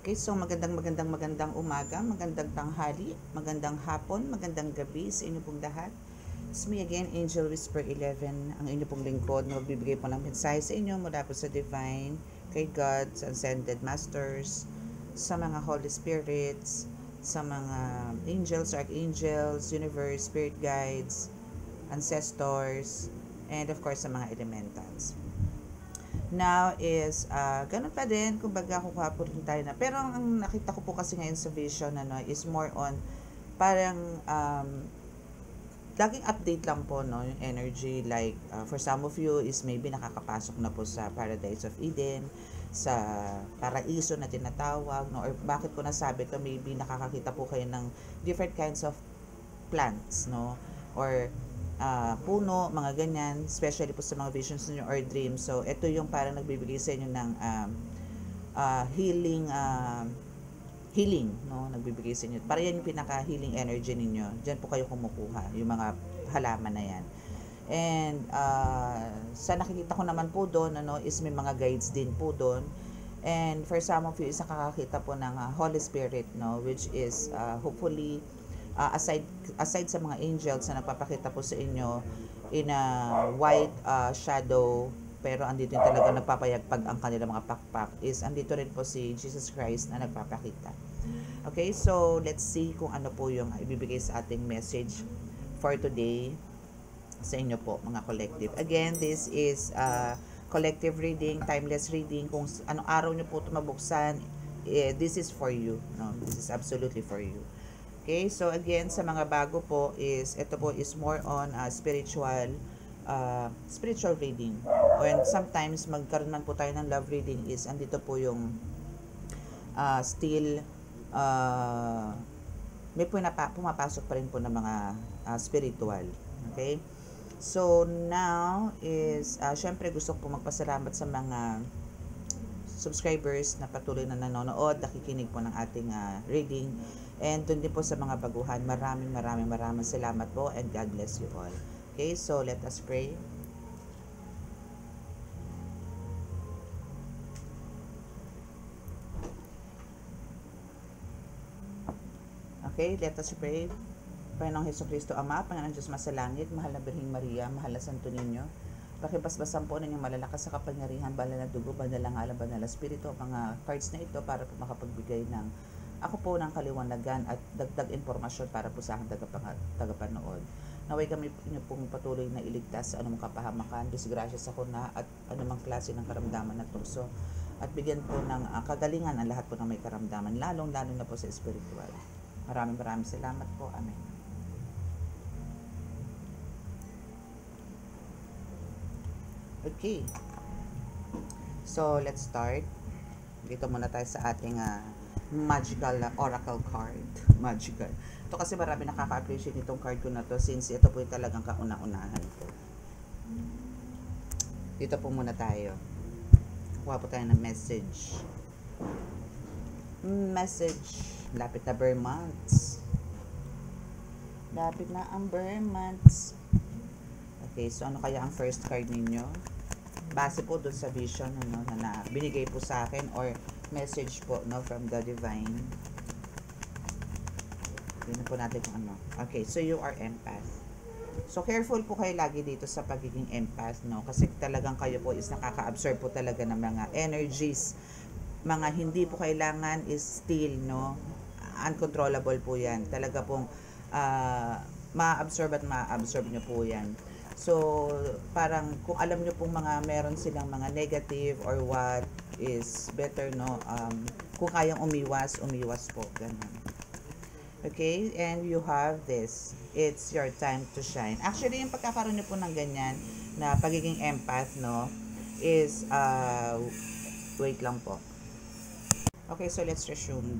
Okay, so magandang umaga, magandang tanghali, magandang hapon, magandang gabi sa inyo pong lahat. It's me again, Angel Whisper 11, ang inyo pong lingkod na magbibigay po ng mensahe sa inyo mula po sa Divine, kay God, sa Ascended Masters, sa mga Holy Spirits, sa mga angels, archangels, universe, spirit guides, ancestors, and of course sa mga elementals. Now is, ganun pa din, kumbaga kukuha po rin tayo na. Pero ang nakita ko po kasi ngayon sa vision, is more on, parang, laging update lang po, no, yung energy. Like, for some of you is maybe nakakapasok na po sa Paradise of Eden, sa paraiso na tinatawag, no, or bakit ko nasabi to, maybe nakakakita po kayo ng different kinds of plants, no, or puno, mga ganyan, especially po sa mga visions niyo or dreams. So, ito yung parang nagbibigay sa inyo ng healing, no? Nagbibigay sa inyo. Para yan yung pinaka-healing energy ninyo. Diyan po kayo kumukuha, yung mga halaman na yan. And, sa nakikita ko naman po doon, is may mga guides din po doon. And for some of you, is nakakakita po ng Holy Spirit, no? Which is, hopefully, aside sa mga angels na nagpapakita po sa inyo in a white shadow, pero andito yung talaga nagpapayagpag ang kanilang mga pakpak, is andito rin po si Jesus Christ na nagpapakita. Okay, so let's see kung ano po yung ibibigay sa ating message for today sa inyo po, mga collective. Again, this is collective reading, timeless reading. Kung anong araw nyo po ito mabuksan, this is for you, no? This is absolutely for you. Okay, so again, sa mga bago po is, ito po is more on spiritual reading. And sometimes, magkaroon man po tayo ng love reading is, andito po yung still, may pumapasok pa rin po ng mga spiritual. Okay? So, now is, syempre gusto ko po magpasalamat sa mga subscribers na patuloy na nanonood, nakikinig po ng ating reading. And dun din po sa mga baguhan, maraming salamat po, and God bless you all. Okay, so let us pray. Okay, let us pray. Panginoong Hesukristo Ama, Panginoong Diyos Masalangit, mahal na Birheng Maria, mahal na Santo Niño, pakibasbasan po ninyong malalakas sa kapangyarihan, banal na dugo, banal na ngalan, banal na spirito, mga cards na ito para po makapagbigay ng ako po ng kaliwanagan at dagdag informasyon para po sa aking tagapanood. Naway kami inyo pong patuloy na iligtas sa anumang kapahamakan, disgrasya sa kuna at anumang klase ng karamdaman na tukso. At bigyan po ng kagalingan ang lahat po ng may karamdaman, lalo na po sa spiritual. Maraming salamat po. Amen. Okay. So, let's start. Dito muna tayo sa ating magical oracle card. Magical. Ito kasi marami nakaka-appreciate itong card ko na to since ito po yung talagang kauna-unahan ko. Dito po muna tayo. Kuha po tayo ng message. Lapit na Burr months. Lapit na ang Burr months. Okay, so ano kaya ang first card ninyo? Base po dun sa vision na binigay po sa akin or message po, no, from the divine. Tingnan po natin kung ano. Okay, so you are empath. So careful po kayo lagi dito sa pagiging empath, no, kasi talagang kayo po is nakaka-absorb po talaga ng mga energies, mga hindi po kailangan is still, no, uncontrollable po yan. Talaga pong ma-absorb nyo po yan. So, parang kung alam nyo pong mga meron silang mga negative or what is better, no, kung kayang umiwas po, ganun. Okay, and you have this. It's your time to shine. Actually, yung pagkakaroon nyo po ng ganyan na pagiging empath, no, is, wait lang po. Okay, so let's resume.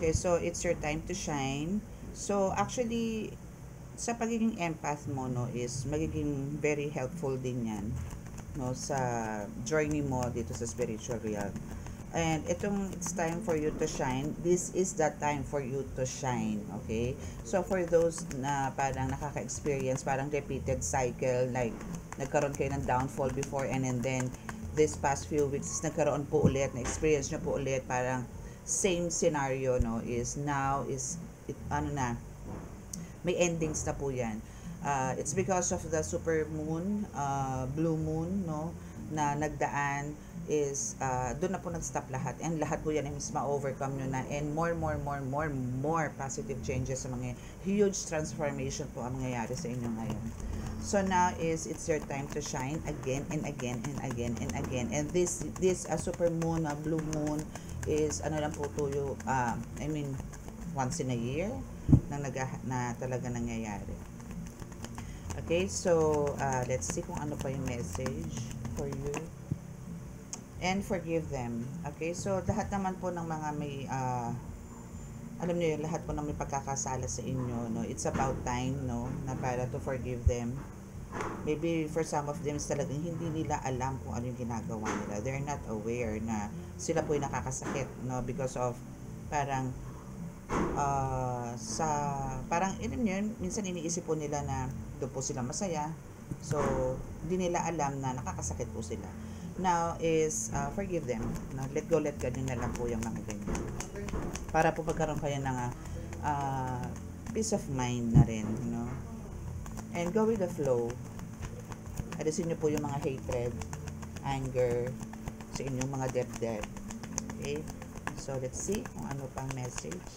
Okay, so it's your time to shine. So, actually, sa pagiging empath mo, no, is magiging very helpful din yan, no, sa journey mo dito sa spiritual realm. And it's time for you to shine. This is the time for you to shine, okay? So for those na parang nakaka-experience, parang repeated cycle, like nagkaroon kayo ng downfall before and then this past few weeks, nagkaroon po ulit, na-experience nyo po ulit, parang same scenario, no, is now is ano na, may endings na po yan. It's because of the super moon, blue moon, no, na nagdaan is doon na po nag-stop lahat, and lahat po yan is ma-overcome nyo na, and more positive changes sa mga huge transformation po ang mangyayari sa inyo ngayon. So now is it's your time to shine again and again and again and again, and this super moon, blue moon is ano lang po tuyo, I mean once in a year na talaga nangyayari. Okay, so let's see kung ano pa yung message for you. And forgive them. Okay, so lahat naman po ng mga may alam niyo yun, lahat po ng may pagkakasala sa inyo, no, it's about time, no, na para to forgive them. Maybe for some of them talagang hindi nila alam kung ano yung ginagawa nila. They're not aware na sila po yung nakakasakit, no, because of parang parang yun, minsan iniisip po nila na doon po sila masaya, so hindi nila alam na nakakasakit po sila. Now is forgive them, no? Let go, let God, yun na lang po yung mga ganyan, para po pagkaroon kayo ng peace of mind na rin, no? And go with the flow. Alisin nyo po yung mga hatred, anger sa inyong mga deb-deb. Okay, so let's see kung ano pang message.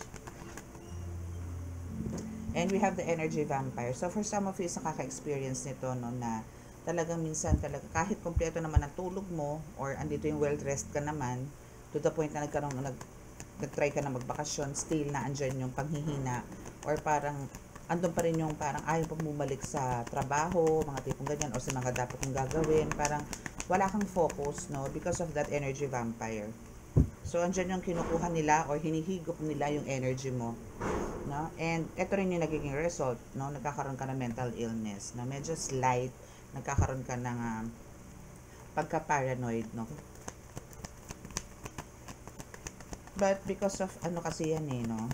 And we have the energy vampire. So for some of you, sa kaka-experience nito, no, na talagang minsan talaga kahit kompleto naman ang tulog mo, or andito yung well-rest ka naman, to the point na nag-try ka na magbakasyon, still na andyan yung panghihina, or parang andun pa rin yung parang ayaw pang bumalik sa trabaho, mga tipong ganyan, o sa mga dapat mong gagawin, parang wala kang focus, no, because of that energy vampire. So andyan yung kinukuha nila or hinihigop nila yung energy mo, no? And ito rin yung nagiging result, no, nagkakaroon ka ng mental illness, no, medyo slight, nagkakaroon ka ng pagka-paranoid, no? But because of ano kasi yan no,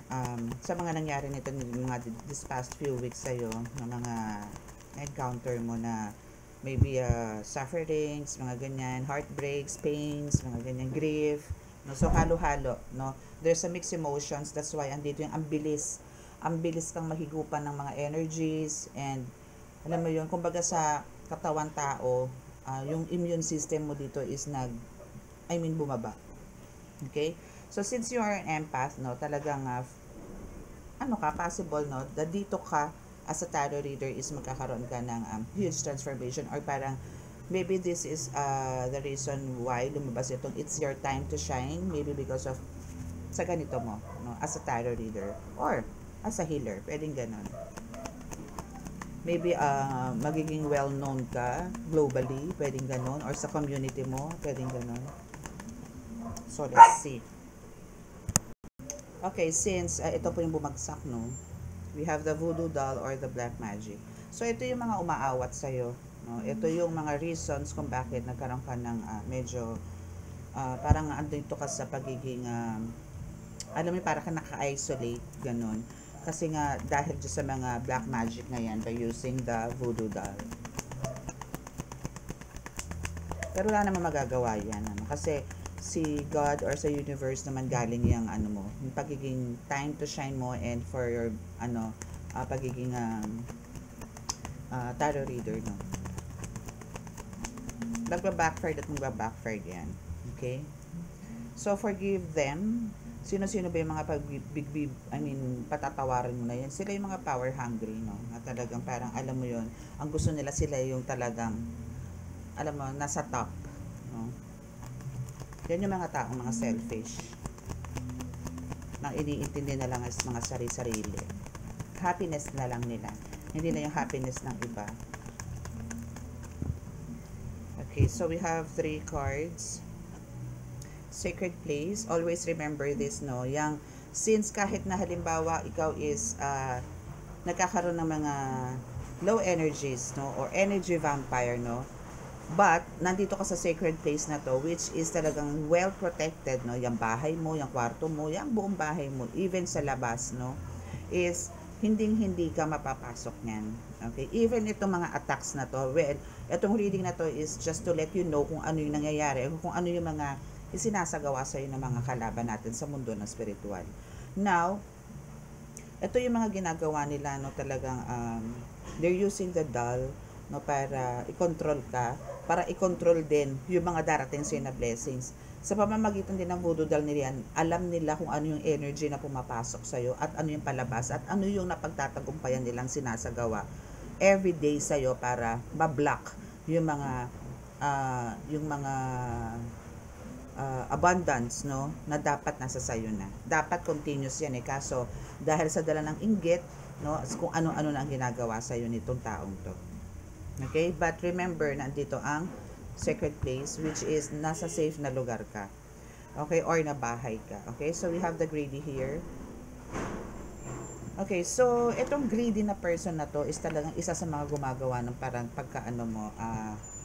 sa mga nangyari nito mga this past few weeks sa'yo, na mga encounter mo na maybe sufferings, mga ganyan, heartbreaks, pains, mga ganyan, grief, no? So halo-halo, no? There's a mixed emotions, that's why andito yung ang bilis kang mahigupan ng mga energies, and alam mo yun, kumbaga sa katawan tao, yung immune system mo dito is bumaba. Okay? So since you are an empath, no, talagang possible, no, that dito ka as a tarot reader is magkakaroon ka ng huge transformation, or parang maybe this is the reason why lumabas itong it's your time to shine, maybe because of sa ganito mo, no, as a tarot reader or as a healer, pwedeng ganon. Maybe magiging well-known ka globally, pwedeng ganon, or sa community mo, pwedeng ganon. So let's see. Okay, since ito po yung bumagsak, no, we have the voodoo doll or the black magic. So ito yung mga umaawat sa'yo, no? Ito yung mga reasons kung bakit nagkaroon ka ng medyo parang andito ka sa pagiging alam mo, para ka naka-isolate, ganon. Kasi nga, dahil dyan sa mga black magic na yan, by using the voodoo doll. Pero wala naman magagawa yan, ano? Kasi si God or sa universe naman galing yung mo, yung pagiging time to shine mo, and for your pagiging tarot reader, no? Magbabackfire at magbabackfire yan. Okay? So forgive them. Sino-sino ba yung mga patatawaran mo na yan? Sila yung mga power hungry, no? Na talagang parang, alam mo yon, ang gusto nila, sila yung talagang, alam mo, nasa top, no? Yan yung mga taong mga selfish, nang iniintindi na lang as mga sarili-sarili. Happiness na lang nila, hindi na yung happiness ng iba. Okay, so we have 3 cards. Sacred place. Always remember this, no? Yang, since kahit na halimbawa ikaw is nagkakaroon ng mga low energies, no, or energy vampire, no, but nandito ka sa sacred place na to, which is talagang well protected, no, yung bahay mo, yung kwarto mo, yung buong bahay mo, even sa labas, no, is hindi ka mapapasok niyan. Okay, even itong mga attacks na to, well, itong reading na to is just to let you know kung ano yung nangyayari, kung ano yung mga isinasagawa sa ng mga kalaban natin sa mundo ng spiritual. Now, ito yung mga ginagawa nila, no, talagang they're using the doll, no, para i-control ka, para i-control din yung mga darating sa'yo na blessings. Sa pamamagitan din ng voodoo doll nila, alam nila kung ano yung energy na pumapasok sa'yo at ano yung palabas at ano yung napagtatagumpayan nilang sinasagawa everyday sa'yo para ma-block yung mga abundance, no, na dapat nasa sayo na. Dapat continuous yan kaso dahil sa dala ng inggit, no, kung ano-ano na ang ginagawa sa'yo nitong taong to. Okay? But remember, nandito ang sacred place, which is nasa safe na lugar ka. Okay? Or na bahay ka. Okay? So, we have the greedy here. Okay, so itong greedy na person na to is talagang isa sa mga gumagawa ng parang pagkaano mo,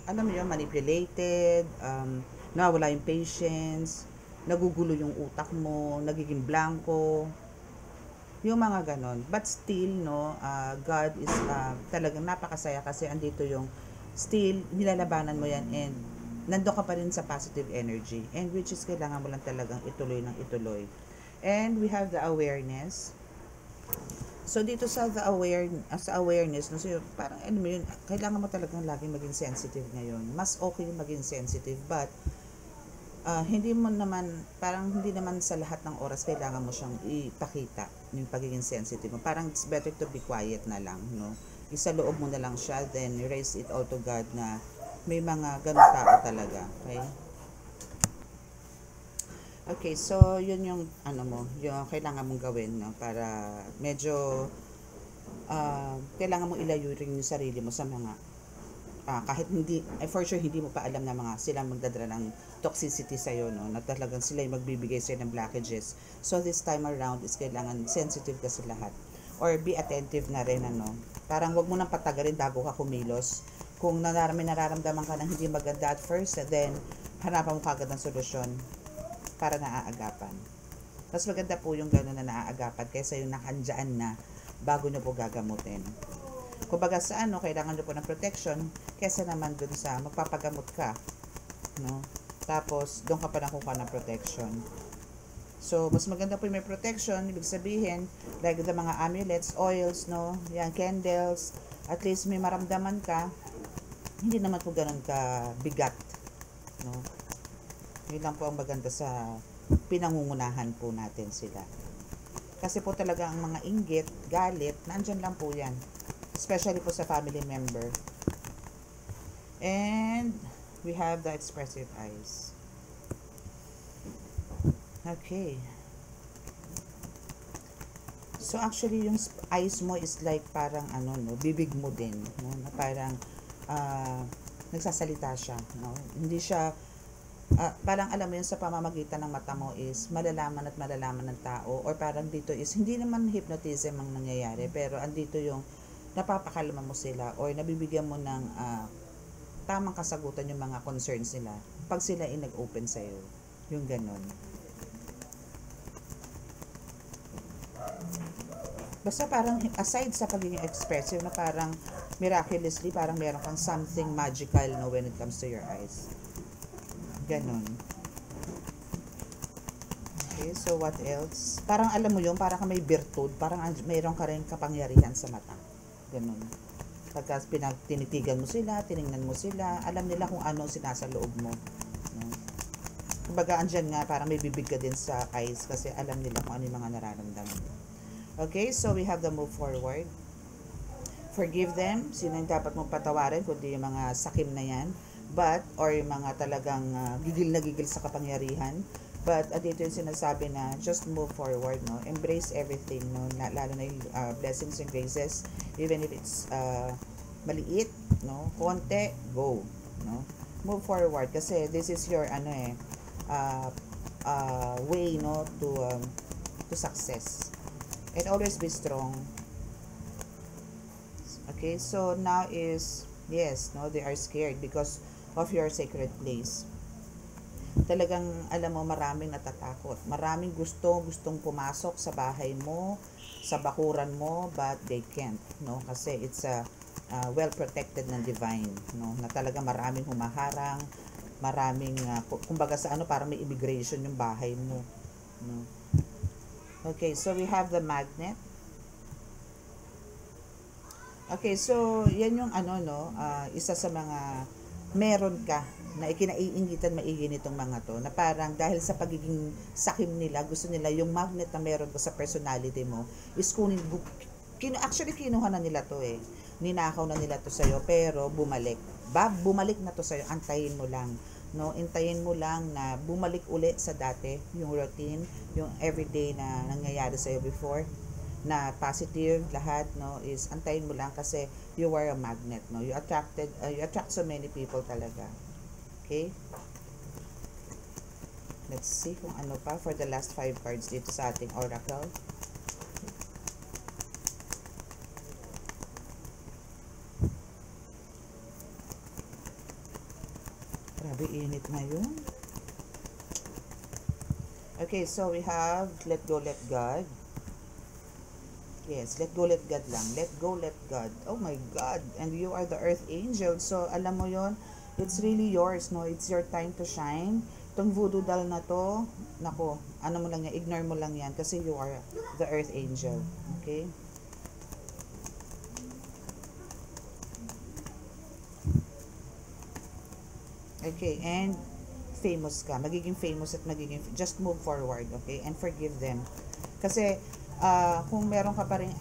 alam mo yun, manipulated, nawawala yung patience, nagugulo yung utak mo, nagiging blanco, yung mga ganon. But still, no, God is talagang napakasaya kasi andito yung still, nilalabanan mo yan and nandun ka pa rin sa positive energy and which is kailangan mo lang talagang ituloy ng ituloy. And we have the awareness. So dito sa awareness, no, so parang ano mo yun, kailangan mo talagang laging maging sensitive ngayon. Mas okay yung maging sensitive, but hindi mo naman, parang hindi naman sa lahat ng oras kailangan mo siyang ipakita yung pagiging sensitive mo. Parang it's better to be quiet na lang, no. Isa loob mo na lang siya, then raise it all to God na may mga ganung tao talaga, okay? Okay, so yun yung ano mo, yung kailangan mong gawin, no, para medyo kailangan mong ilayo rin yung sarili mo sa mga kahit hindi, for sure hindi mo pa alam na mga sila magdadala ng toxicity sa iyo, no, na talagang sila yung magbibigay sa ng blockages. So this time around is kailangan sensitive ka sa lahat or be attentive na rin, ano. Parang wag mo nang patagalin bago ka kumilos. Kung nararamdaman ka ng hindi maganda at first, then hanapan mo kagad ng solusyon para naaagapan. Mas maganda po yung gano'n na naaagapan kaysa yung nakandyan na bago nyo po gagamutin. Kumbaga sa kailangan nyo po ng protection kaysa naman dun sa magpapagamot ka, no? Tapos doon ka pa nakuha ng protection. So mas maganda po yung may protection, ibig sabihin like the mga amulets, oils, no, yan, candles, at least may maramdaman ka, hindi naman po ganun ka bigat, no. Yun lang po ang maganda sa pinangungunahan po natin sila. Kasi po talaga ang mga inggit, galit, nandyan lang po yan. Especially po sa family member. And we have the expressive eyes. Okay. So actually yung eyes mo is like parang ano, no, bibig mo din, no, na parang nagsasalita siya, no. Hindi siya parang alam mo yun, sa pamamagitan ng mata mo is malalaman at malalaman ng tao, or parang dito is hindi naman hypnotism ang nangyayari, pero andito yung napapakalma mo sila or nabibigyan mo ng tamang kasagutan yung mga concerns nila pag sila ay nag-open sa'yo, yung ganon. Basta parang aside sa pagiging expressive na parang miraculously parang meron kang something magical, no, when it comes to your eyes. Ganon. Okay, so what else? Parang alam mo yun, parang may virtud, parang mayroon ka rin kapangyarihan sa mata. Ganon. Pagka tinitigan mo sila, tiningnan mo sila, alam nila kung ano sinasa loob mo. No? Kumbaga, andyan nga, parang may bibig ka din sa eyes kasi alam nila kung ano yung mga nararamdaman. Okay, so we have the move forward. Forgive them. Sino yung dapat mong patawarin, kundi yung mga sakim na yan. But, or yung mga talagang gigil na gigil sa kapangyarihan. But, dito yung sinasabi na just move forward, no? Embrace everything, no? Lalo na yung blessings and graces. Even if it's maliit, no? Konti, go, no? Move forward. Kasi this is your, way, no? To success. And always be strong. Okay, so now is, yes, no? They are scared because of your sacred place. Talagang alam mo, maraming natatakot, maraming gustong pumasok sa bahay mo, sa bakuran mo, but they can't, no, kasi it's well protected ng divine, no, na talaga maraming humaharang, maraming kumbaga sa ano, parang may immigration yung bahay mo, no? Okay, so we have the magnet. Okay, so yan yung ano, no, isa sa mga meron ka na ikinaiingitan maigi nitong mga to, na parang dahil sa pagiging sakim nila, gusto nila yung magnet na meron ko sa personality mo is kunin, actually kinuha na nila to eh, ninakaw na nila to sa'yo, pero bumalik, bumalik na to sa'yo, antayin mo lang, no, intayin mo lang na bumalik uli sa dati, yung routine, yung everyday na nangyayari sa'yo before, na positive lahat, no, is antayin mo lang kasi you are a magnet, no, you attract so many people talaga. Okay, let's see kung ano pa for the last 5 cards dito sa ating oracle. Grabe init ngayon. Okay, so we have let go, let God. Yes, let go, let God lang. Let go, let God. Oh my God. And you are the earth angel. So, alam mo yon, it's really yours, no? It's your time to shine. Itong voodoo doll na to, nako, ano mo lang yan, ignore mo lang yan kasi you are the earth angel. Okay? Okay, and famous ka. Magiging famous at magiging, just move forward, okay? And forgive them. Kasi, kung meron ka pa rin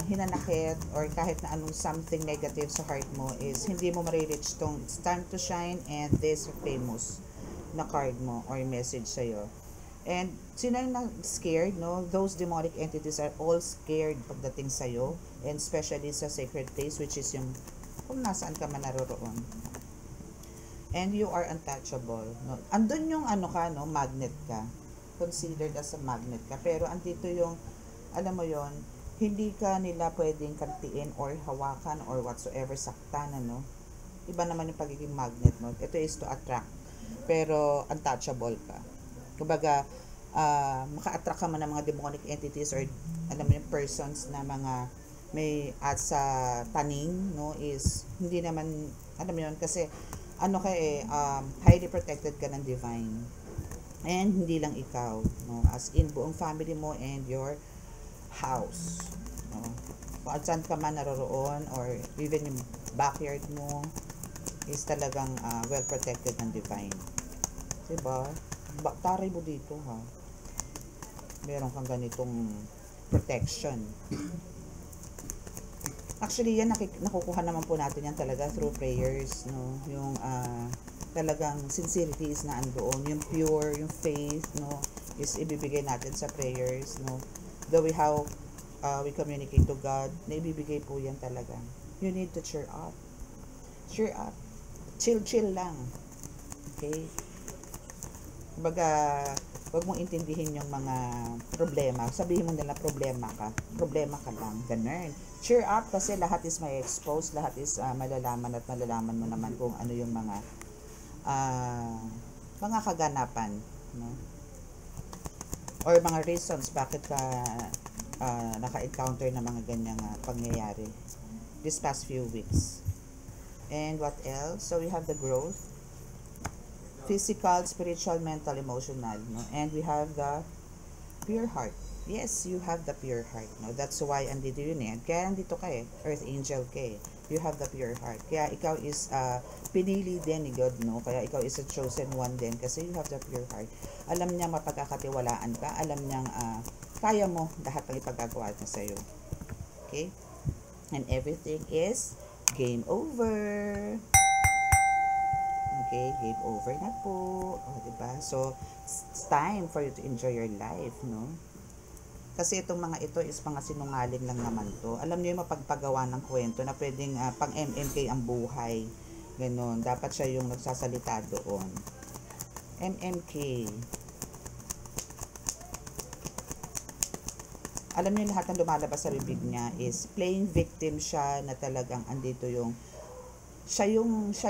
hinanakit or kahit na anong something negative sa heart mo is hindi mo ma-reach tong it's time to shine and this famous na card mo or message sa'yo. And sino yung scared, no? Those demonic entities are all scared pagdating sa'yo, and especially sa sacred place, which is yung kung nasaan ka man naroroon. And you are untouchable, no? Andun yung ano ka, no? Magnet ka. Considered as a magnet ka. Pero andito yung alam mo yon, hindi ka nila pwedeng kantiin or hawakan or whatsoever, saktan, ano. Iba naman yung pagiging magnet mo. Ito is to attract, pero untouchable ka. Kumbaga, maka-attract ka man ng mga demonic entities or alam mo yung persons na mga may at sa taning, no, is hindi naman, alam mo yun, kasi ano ka eh, highly protected ka ng divine. And hindi lang ikaw, no, as in buong family mo and your house, no? Kung saan ka man naroroon or even yung backyard mo is talagang well protected ng divine, diba? Taray mo dito, ha, meron kang ganitong protection. Actually yan nakukuha naman po natin yan talaga through prayers, no, yung talagang sincerity is na andoon, yung pure, yung faith, no, is ibibigay natin sa prayers, no. The way how we communicate to God, naibibigay po yan talaga. You need to cheer up. Cheer up. Chill lang. Okay? Kumbaga, huwag mong intindihin yung mga problema. Sabihin mo nila problema ka. Problema ka lang. Ganun. Cheer up kasi lahat is may expose. Lahat is malalaman at malalaman mo naman kung ano yung mga kaganapan. No? Or mga reasons bakit ka naka-encounter ng mga ganyang pangyayari this past few weeks. And what else? So we have the growth, physical, spiritual, mental, emotional, no? And we have the pure heart. Yes, you have the pure heart, no? That's why andito yun eh. Kaya andito ka eh, earth angel ka eh. You have the pure heart. Kaya ikaw is pinili din ni God, no? Kaya ikaw is a chosen one din kasi you have the pure heart. Alam niya mapagkakatiwalaan ka. Alam niyang kaya mo lahat ng ipagagawa niya sa'yo. Okay? And everything is game over. Okay? Game over na po. O, diba? So, it's time for you to enjoy your life, no? Kasi itong mga ito is mga sinungaling lang naman to. Alam niyo yung mapagpagawa ng kwento na pwedeng pang MMK ang buhay. Ganon. Dapat siya yung nagsasalita doon. MMK. Alam niyo lahat ng lumalabas sa bibig niya is playing victim siya, na talagang andito yung siya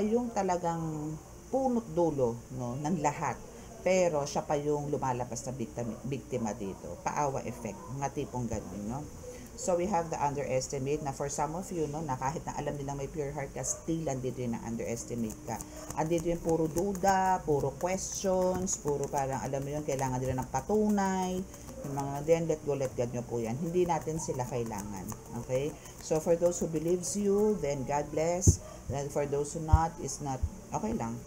yung talagang punot dulo, no, ng lahat. Pero siya pa yung lumalabas na biktima dito. Paawa effect, mga tipong ganun, no? So we have the underestimate na for some of you, no, na kahit na alam nilang may pure heart ka, still andito yung na-underestimate ka. Andito yung puro duda, puro questions, puro parang alam mo yun, kailangan nila ng patunay, yung mga then let go, let God nyo po yan. Hindi natin sila kailangan. Okay? So for those who believes you, then God bless. And for those who not, is not, okay lang.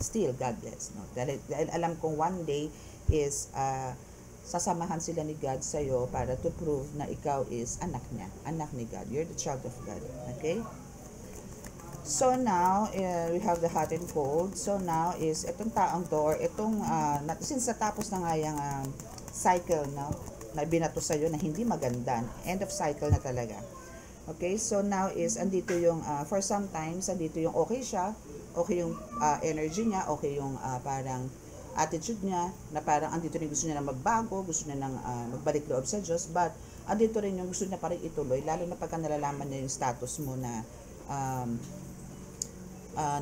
Still, God bless. No? Dahil alam kong one day is, sasamahan sila ni God sa'yo para to prove na ikaw is anak niya, anak ni God. You're the child of God. Okay? So now, we have the hot and cold. So now is, itong taong to, or itong, since natapos na nga yung cycle, no, na binato sa'yo na hindi maganda, end of cycle na talaga. Okay? So now is, andito yung, for sometimes, andito yung okay siya, okay yung energy niya, okay yung parang attitude niya, na parang andito rin gusto niya na magbago, gusto niya nang magbalik loob sa Diyos, but andito rin yung gusto niya pa rin ituloy, lalo na pagka nalalaman niya yung status mo na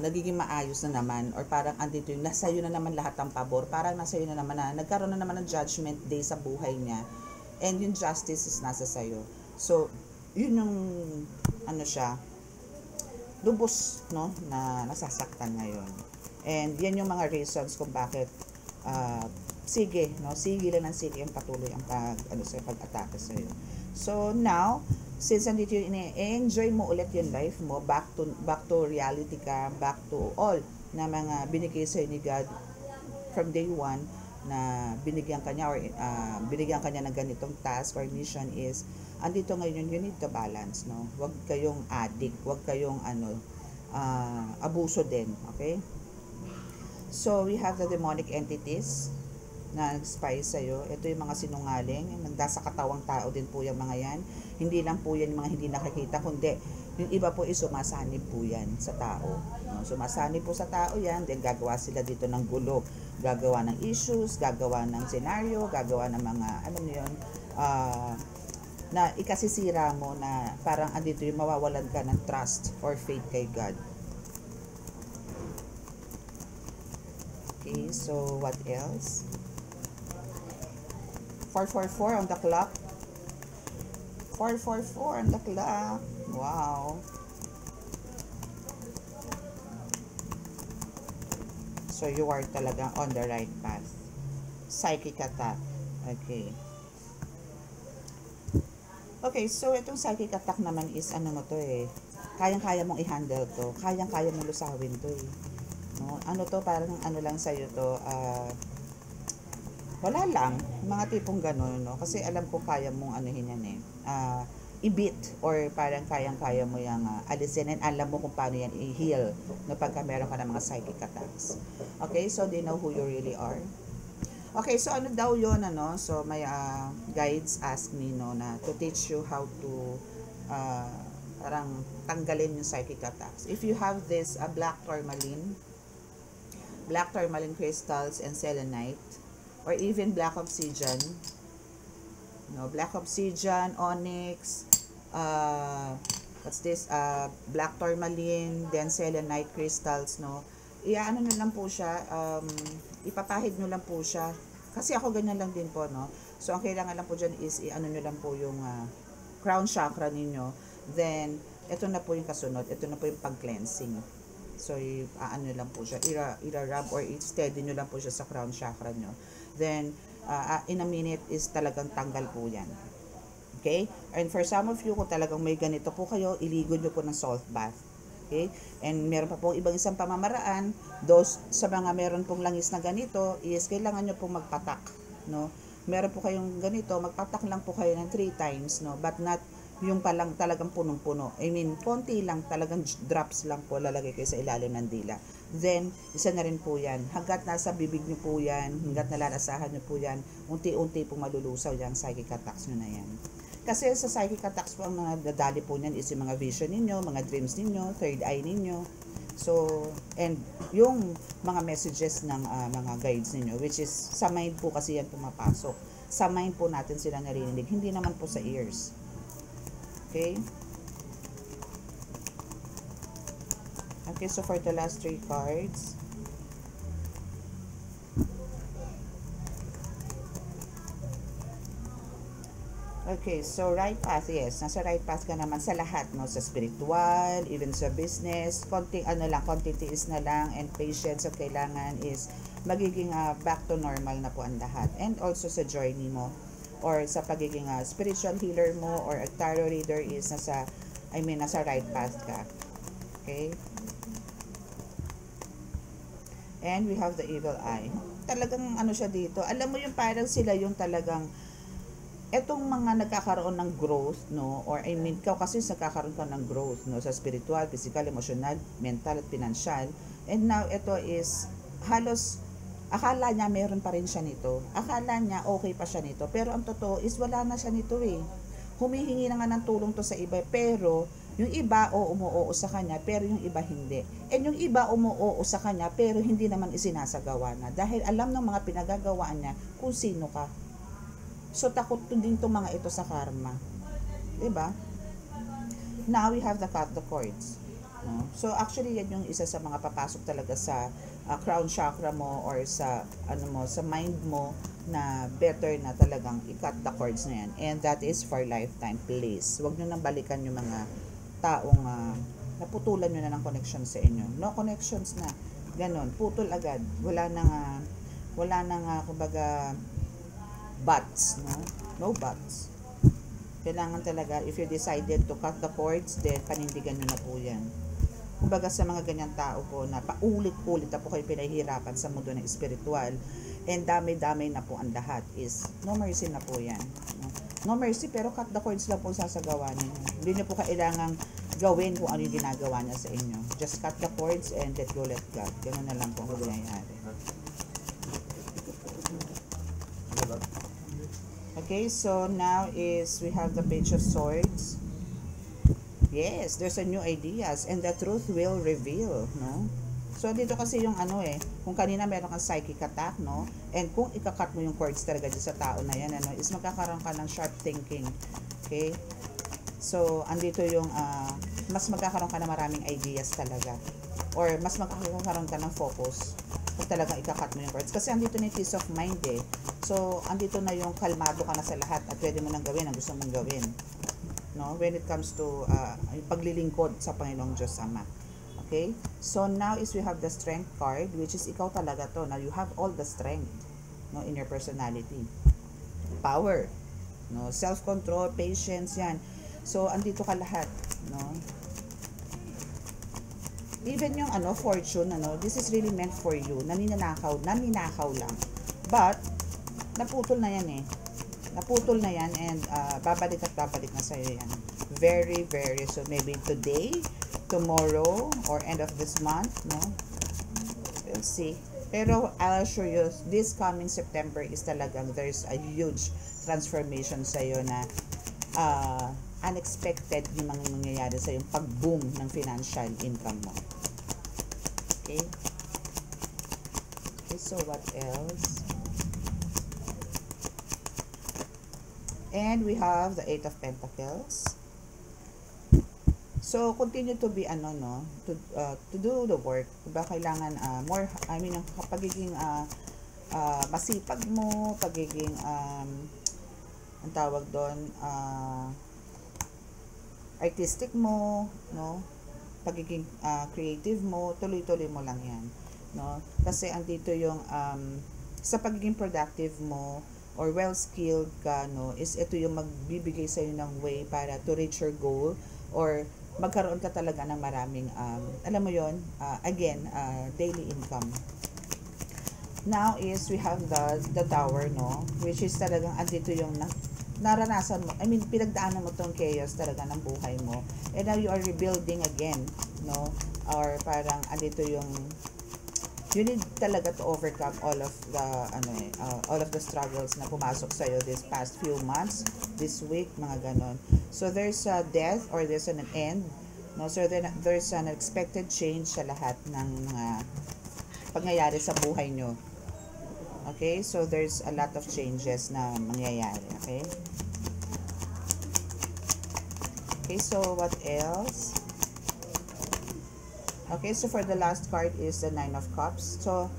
nagiging maayos na naman, or parang andito yung nasa iyo na naman lahat ng pabor, parang nasa iyo na naman na nagkaroon na naman ng judgment day sa buhay niya, and yung justice is nasa sayo. So, yun yung ano siya, lubos, no, na nasasaktan ngayon. And yan yung mga reasons kung bakit sige, no, sige lang ng sige yung patuloy ang pag-atake sa iyo. So now, since andito yung enjoy mo ulit yung life mo, back to reality ka, back to all na mga binigay sa ni God from day one, na binigyan kanya or binigyan kanya ng ganitong task or mission, is andito ngayon you need to balance, no. Huwag kayong addict, huwag kayong abuso din, okay? So we have the demonic entities na nag-spy sa'yo. Ito yung mga sinungaling, yung nagdasa katawang tao din po yung mga yan. Hindi lang po yan yung mga hindi nakikita, kundi yung iba po is sumasanib po yan sa tao. No? Sumasanib po sa tao yan, then gagawa sila dito ng gulo. Gagawa ng issues, gagawa ng senaryo, gagawa ng mga, ano yun, na ikasisira mo na parang andito yung mawawalan ka ng trust or faith kay God. Okay, so what else? 444 on the clock. 444 on the clock. Wow. So you are talagang on the right path. Psychic attack. Okay. Okay, so itong psychic attack naman is ano mo to eh. Kayang-kaya mong i-handle to. Kayang-kaya mong lusawin to eh. No? Ano to, parang ano lang sa'yo to, wala lang, mga tipong gano'n, no? Kasi alam ko kaya mong anuhin yan eh, i-beat, or parang kayang-kaya mo yung alisin, and alam mo kung paano yan i-heal, no, pagka meron ka ng mga psychic attacks. Okay, so they know who you really are. Okay, so ano daw yun, ano? So my guides ask me, no, na to teach you how to parang tanggalin yung psychic attacks. If you have this black tourmaline crystals and selenite, or even black obsidian, no, black obsidian, onyx, what's this, black tourmaline, then selenite crystals, no, iaano nyo lang po siya, ipapahid nyo lang po siya, kasi ako ganyan lang din po, no. So ang kailangan lang po dyan is iano nyo lang po yung crown chakra ninyo, then ito na po yung kasunod, ito na po yung pag-cleansing. So, ano lang po siya, ira-rub or i-steady nyo lang po siya sa crown chakra nyo. Then, in a minute is talagang tanggal po yan. Okay? And for some of you, kung talagang may ganito po kayo, iligo nyo po ng salt bath. Okay? And meron pa pong ibang isang pamamaraan, sa mga meron pong langis na ganito, is kailangan nyo pong magpatak. No? Meron po kayong ganito, magpatak lang po kayo ng 3 times, no? But not yung palang talagang punong-puno. I mean, konti lang, talagang drops lang po lalagay kayo sa ilalim ng dila. Then, isa na rin po yan. Hanggat nasa bibig nyo po yan, hanggat nalalasahan nyo po yan, unti-unti po malulusaw yung psychic attacks nyo na yan. Kasi sa psychic attacks po, ang mga dadali po niyan is yung mga vision ninyo, mga dreams ninyo, third eye ninyo. So, and yung mga messages ng mga guides ninyo, which is sa mind po kasi yan pumapasok. Sa mind po natin sila narinig, hindi naman po sa ears. Okay? Okay, so for the last 3 cards, Okay, so right path, yes. Nasa right path ka naman sa lahat, no? Sa spiritual, even sa business. Konting ano lang, konting tiis na lang and patience ang kailangan is magiging back to normal na po ang lahat. And also sa journey mo or sa pagiging spiritual healer mo or a tarot reader is nasa right path ka. Okay? And we have the evil eye. Talagang ano siya dito. Alam mo yung parang sila yung talagang etong mga nagkakaroon ng growth, no, or ikaw kasi nagkakaroon ka ng growth, no, sa spiritual, physical, emotional, mental, at financial, and now ito is halos akala niya meron pa rin siya nito, akala niya okay pa siya nito, pero ang totoo is wala na siya nito eh. Humihingi na nga ng tulong to sa iba, pero yung iba umuoo sa kanya, pero yung iba hindi. And yung iba umuoo sa kanya, pero hindi naman isinasagawa na, dahil alam ng mga pinagagawaan niya kung sino ka. So, takot din itong mga ito sa karma. Diba? Now, we have the cut the cords. No? So, actually, yan yung isa sa mga papasok talaga sa crown chakra mo or sa, sa mind mo na better na talagang i-cut the cords na yan. And that is for lifetime, please. Huwag nyo nang balikan yung mga taong naputulan nyo na ng connection sa inyo. No connections na. Ganon. Putol agad. Wala nang kumbaga, buts, no? No buts. Kailangan talaga, if you decided to cut the cords, then panindigan nyo na po yan. Kumbaga sa mga ganyang tao po na paulit-ulit na po kayo pinahihirapan sa mundo ng spiritual, and dami-dami na po ang lahat is, no mercy na po yan. No mercy, pero cut the cords lang po sasagawa ninyo. Hindi nyo po kailangang gawin kung ano yung ginagawa niya sa inyo. Just cut the cords and let go, let God. Ganun na lang po ang nangyayari. Okay, so now is we have the Page of Swords. Yes, there's a new ideas and the truth will reveal, no? So dito kasi yung kung kanina meron kang psychic attack, no? And kung ikakat mo yung cords talaga dyan sa tao na yan, is magkakaroon ka ng sharp thinking. Okay? So andito yung mas magkakaroon ka ng maraming ideas talaga. Or mas magkakaroon ka ng focus kung talagang ikakat mo yung cords. Kasi andito na yung peace of mind eh. So, andito na yung kalmado ka na sa lahat at pwede mo nang gawin ang gusto mong gawin. No? When it comes to paglilingkod sa Panginoong Diyos Ama. Okay? So, now is we have the strength card, which is ikaw talaga to. Now, you have all the strength, no, in your personality. Power. No? Self-control, patience, yan. So, andito ka lahat. No? Even yung fortune, this is really meant for you. Naninakaw lang. But, naputol na yan eh. Naputol na yan and babalik at babalik na sa'yo yan. Very, very soon. Maybe today, tomorrow, or end of this month, no? We'll see. Pero, I'll assure you, this coming September is talagang there's a huge transformation sa'yo na unexpected yung mga mangyayari sa'yo, yung pag-boom ng financial income mo. Okay? Okay, so what else? And we have the Eight of Pentacles. So, continue to be, to do the work. Diba, kailangan, yung pagiging, masipag mo, pagiging, ang tawag doon, artistic mo, no? Pagiging creative mo, tuloy-tuloy mo lang yan, no? Kasi andito yung sa pagiging productive mo or well-skilled ka, no, is ito yung magbibigay sa iyo ng way para to reach your goal or magkaroon ka talaga ng maraming alam mo yon, daily income. Now is we have the Tower, no, which is talagang andito yung naranasan mo, pinagdaanan mo tong chaos talaga ng buhay mo, and now you are rebuilding again, no, or parang andito yung you need talaga to overcome all of the struggles na pumasok sa iyo this past few months, this week, mga ganon. So there's a death or there's an end, no, so there's an expected change sa lahat ng mga pangyayari sa buhay nyo. Okay, so there's a lot of changes na mangyayari. Okay. Okay, so what else? Okay, so for the last card is the Nine of Cups. So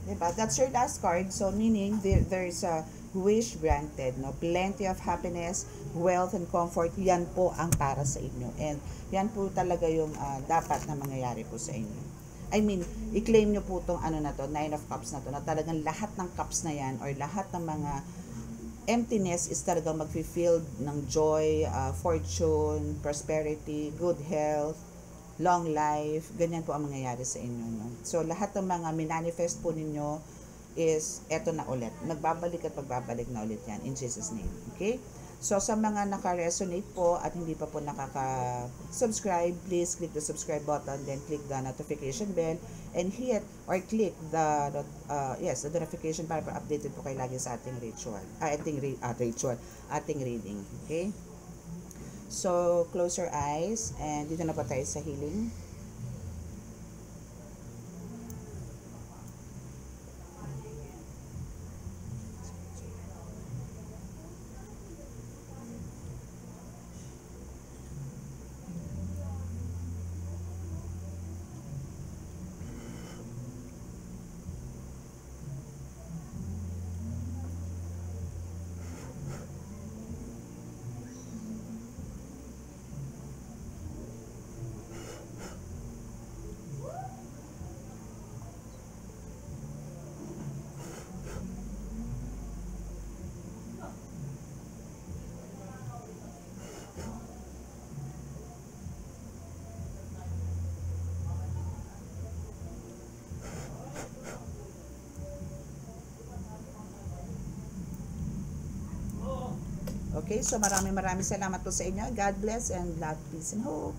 Diba? That's your last card. So, meaning, there's a wish granted, no? Plenty of happiness, wealth, and comfort. Yan po ang para sa inyo. And yan po talaga yung dapat na mangyayari po sa inyo. I mean, i-claim nyo po itong ano na to, Nine of Cups na to, na talagang lahat ng cups na yan, or lahat ng mga emptiness is talagang mag-filled ng joy, fortune, prosperity, good health, long life, ganyan po ang mangyayari sa inyo. No? So, lahat ng mga minanifest po ninyo is eto na ulit. Magbabalik at magbabalik na ulit yan in Jesus' name. Okay? So, sa mga naka-resonate po at hindi pa po nakaka-subscribe, please click the subscribe button, then click the notification bell, and hit or click the notification para updated po kayo lagi sa ating ating reading. Okay? So, close your eyes, and dito na po tayo sa healing. Okay, so maraming salamat po sa inyo. God bless and love, peace, and hope.